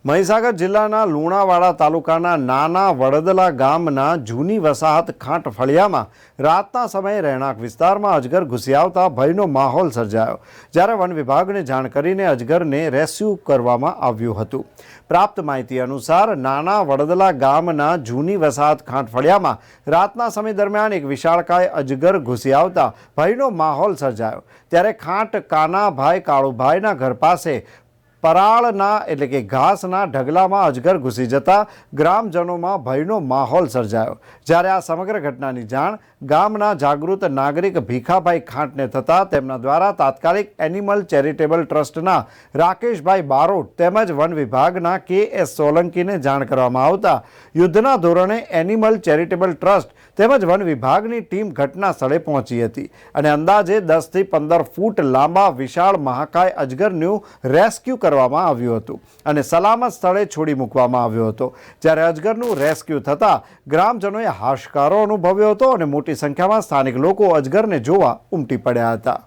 મહીસાગર જિલ્લાના લુણાવાડા તાલુકાના નાના વડદલા ગામના જૂની વસાહત ખાંટ ફળિયામાં રાતના સમયે રહેણાંક વિસ્તારમાં અજગર ઘૂસી આવતા ભયનો માહોલ સર્જાયો, જ્યારે વન વિભાગને જાણ કરીને અજગરને રેસ્ક્યુ કરવામાં આવ્યું હતું। પ્રાપ્ત માહિતી અનુસાર નાના વડદલા ગામના જૂની વસાહત ખાંટ ફળિયામાં રાતના સમય દરમિયાન એક વિશાળકાય અજગર ઘૂસી આવતા ભયનો માહોલ સર્જાયો, ત્યારે ખાંટ કાનાભાઈ કાળુભાઈના ઘર પાસે પરાળના એટલે કે ઘાસના ઢગલામાં અજગર ઘૂસી જતા ગ્રામજનોમાં ભયનો માહોલ સર્જાયો। જ્યારે આ સમગ્ર ઘટનાની જાણ ગામના જાગૃત નાગરિક ભીખાભાઈ ખાંટને થતાં તેમના દ્વારા તાત્કાલિક એનિમલ ચેરિટેબલ ટ્રસ્ટના રાકેશભાઈ બારોટ તેમજ વન વિભાગના કે.એસ. સોલંકીને જાણ કરવામાં આવતા યુદ્ધના ધોરણે એનિમલ ચેરિટેબલ ટ્રસ્ટ તેમજ વન વિભાગની ટીમ ઘટના સ્થળે પહોંચી હતી અને અંદાજે 10 થી 15 ફૂટ લાંબા વિશાળ મહાકાય અજગરનું રેસ્ક્યુ કરવામાં આવ્યું હતું અને સલામત સ્થળે છોડી મૂકવામાં આવ્યો હતો। જ્યારે અજગરનું રેસ્ક્યુ થતાં ગ્રામજનોએ હાશકારો અનુભવ્યો હતો અને મોટી સંખ્યામાં સ્થાનિક લોકો અજગરને જોવા ઉમટી પડ્યા હતા।